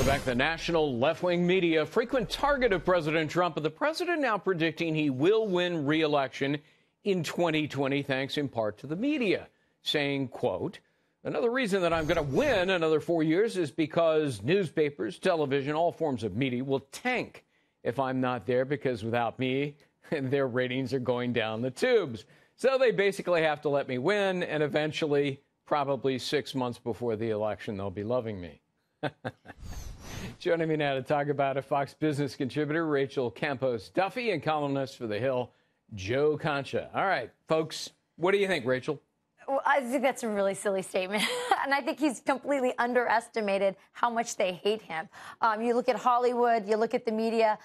Welcome back. The national left-wing media, frequent target of President Trump, but the president now predicting he will win re-election in 2020, thanks in part to the media, saying, quote, another reason that I'm going to win another 4 years is because newspapers, television, all forms of media will tank if I'm not there, because without me, their ratings are going down the tubes. So they basically have to let me win, and eventually, probably 6 months before the election, they'll be loving me. Joining me now to talk about it, Fox Business contributor Rachel Campos-Duffy and columnist for The Hill, Joe Concha. All right, folks, what do you think, Rachel? Well, I think that's a really silly statement. And I think he's completely underestimated how much they hate him. You look at Hollywood, you look at the media,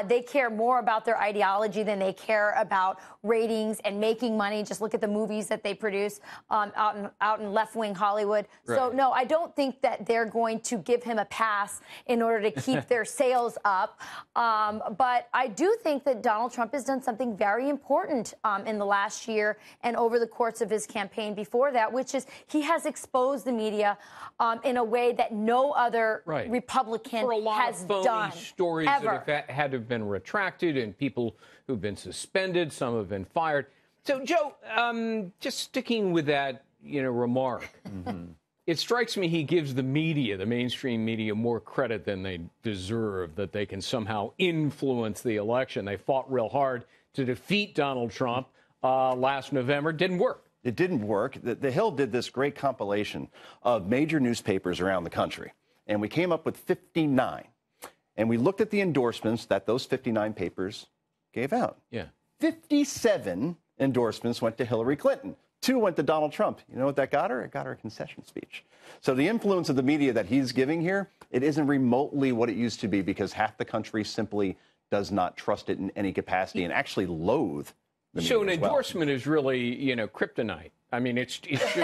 they care more about their ideology than they care about ratings and making money. Just look at the movies that they produce out in left-wing Hollywood. Right. So, no, I don't think that they're going to give him a pass in order to keep their sales up. But I do think that Donald Trump has done something very important in the last year and over the course of his campaign before that, which is he has exposed the media in a way that no other Republican For a lot has of phony done. Stories ever. that had to have been retracted, and people who've been suspended, some have been fired. So, Joe, just sticking with that, remark, it strikes me he gives the media, the mainstream media, more credit than they deserve, that they can somehow influence the election. They fought real hard to defeat Donald Trump last November. Didn't work. It didn't work. The Hill did this great compilation of major newspapers around the country, and we came up with 59. And we looked at the endorsements that those 59 papers gave out. Yeah. 57 endorsements went to Hillary Clinton. 2 went to Donald Trump. You know what that got her? It got her a concession speech. So the influence of the media that he's giving here, it isn't remotely what it used to be, because half the country simply does not trust it in any capacity and actually loathe. So an endorsement is really, kryptonite. I mean, it's just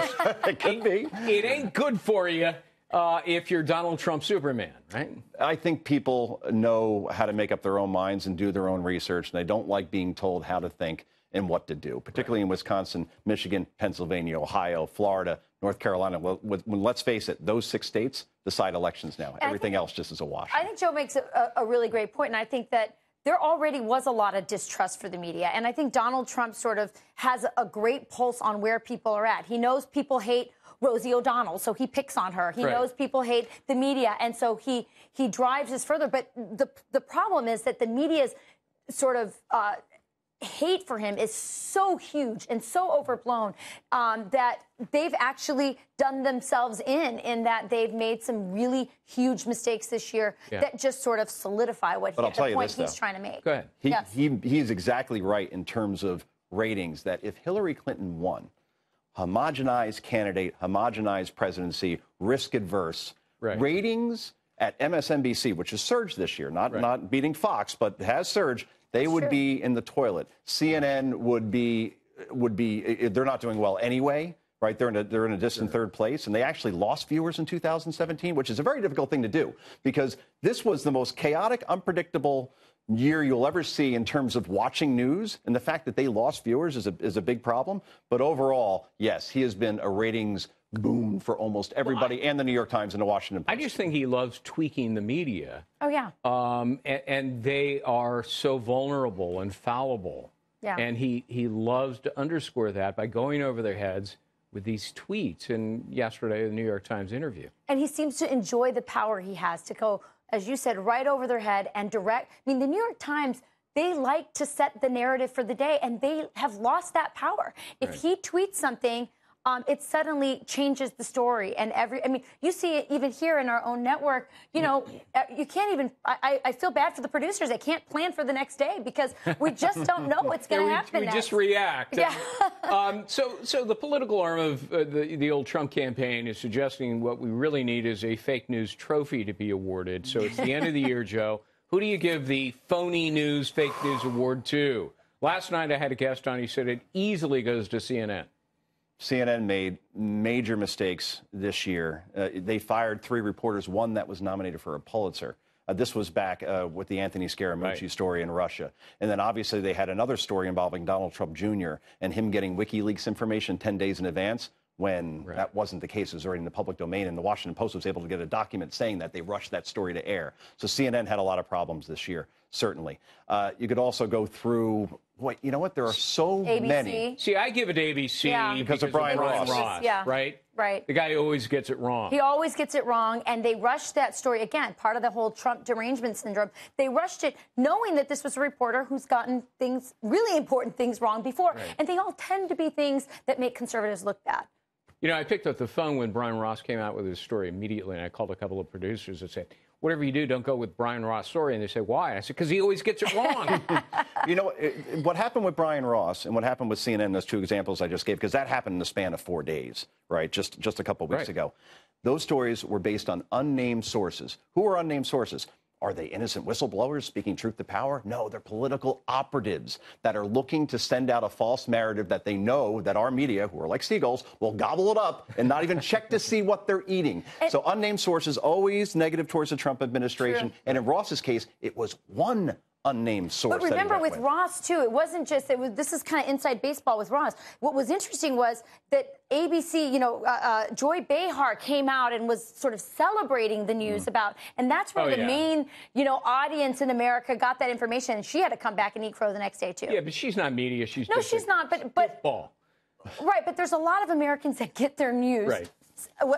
it could be. It ain't good for you if you're Donald Trump Superman, right? I think people know how to make up their own minds and do their own research, and they don't like being told how to think and what to do, particularly in Wisconsin, Michigan, Pennsylvania, Ohio, Florida, North Carolina. Well, let's face it, those 6 states decide elections now. Everything else just is a wash. I think Joe makes a really great point, and I think that there already was a lot of distrust for the media. And I think Donald Trump sort of has a great pulse on where people are at. He knows people hate Rosie O'Donnell, so he picks on her. He knows people hate the media, and so he drives this further. But the problem is that the media's sort of hate for him is so huge and so overblown that they've actually done themselves in that they've made some really huge mistakes this year that just sort of solidify what the point he's trying to make. Go ahead. He's exactly right in terms of ratings, that if Hillary Clinton won, homogenized candidate, homogenized presidency, risk adverse, ratings at MSNBC, which has surged this year, not beating Fox, but has surged, they would be in the toilet. CNN would be they're not doing well anyway, right? They're in a distant third place, and they actually lost viewers in 2017, which is a very difficult thing to do, because this was the most chaotic, unpredictable year you'll ever see in terms of watching news, and the fact that they lost viewers is a big problem. But overall, yes, he has been a ratings boom for almost everybody, and the New York Times and the Washington Post. I just think he loves tweaking the media. Oh, yeah. And they are so vulnerable and fallible. Yeah. And he loves to underscore that by going over their heads with these tweets. And yesterday, the New York Times interview. And he seems to enjoy the power he has to go, as you said, right over their head and direct. I mean, the New York Times, they like to set the narrative for the day, and they have lost that power. If he tweets something, it suddenly changes the story. And you see it even here in our own network. You can't even, I feel bad for the producers. They can't plan for the next day because we just don't know what's going to happen next. We just react. Yeah. So the political arm of the old Trump campaign is suggesting what we really need is a fake news trophy to be awarded. So it's the end of the year, Joe. Who do you give the phony news, fake news award to? Last night I had a guest on. He said it easily goes to CNN. CNN made major mistakes this year. They fired 3 reporters, one that was nominated for a Pulitzer. This was back with the Anthony Scaramucci story in Russia. And then obviously they had another story involving Donald Trump Jr. and him getting WikiLeaks information 10 days in advance. when that wasn't the case. It was already in the public domain, and the Washington Post was able to get a document saying that they rushed that story to air. So CNN had a lot of problems this year, certainly. You could also go through, you know what, there are so ABC. many. See, I give it ABC because of Brian Ross. Right? Right. The guy always gets it wrong. He always gets it wrong, and they rushed that story. Again, part of the whole Trump derangement syndrome. They rushed it knowing that this was a reporter who's gotten things, really important things wrong before, and they all tend to be things that make conservatives look bad. You know, I picked up the phone when Brian Ross came out with his story immediately, and I called a couple of producers and said, whatever you do, don't go with Brian Ross' story. And they said, why? I said, because he always gets it wrong. You know, what happened with Brian Ross and what happened with CNN, those two examples I just gave, because that happened in the span of 4 days, right, just a couple of weeks ago. Those stories were based on unnamed sources. Who are unnamed sources? Are they innocent whistleblowers speaking truth to power? No, they're political operatives that are looking to send out a false narrative that they know that our media, who are like seagulls, will gobble it up and not even check to see what they're eating. So unnamed sources, always negative towards the Trump administration. True. And in Ross's case, it was one unnamed source. But remember, with Ross, too, it wasn't just, this is kind of inside baseball with Ross. What was interesting was that ABC, Joy Behar came out and was sort of celebrating the news about, and that's where the main, audience in America got that information, and she had to come back and eat crow the next day, too. Yeah, but she's not media. She's no, she's not, but ball. Right, but there's a lot of Americans that get their news,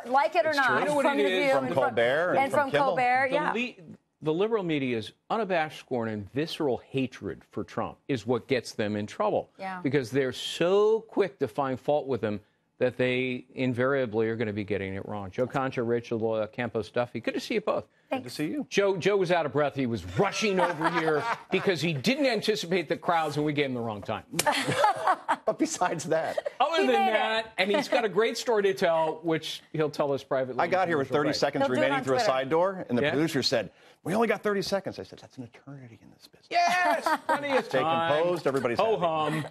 like it or not, You know from The View from Colbert and from Colbert, The liberal media's unabashed scorn and visceral hatred for Trump is what gets them in trouble. Yeah. Because they're so quick to find fault with him that they invariably are going to be getting it wrong. Joe Concha, Rachel Campos-Duffy, good to see you both. Good to see you. Joe was out of breath. He was rushing over here because he didn't anticipate the crowds and we gave him the wrong time. But besides that. Other than that, and he's got a great story to tell, which he'll tell us privately. I got here with 30 seconds remaining through a side door, and the producer said, we only got 30 seconds. I said, that's an eternity in this business. Yes, plenty of time. Stay composed. Everybody's ho-hum.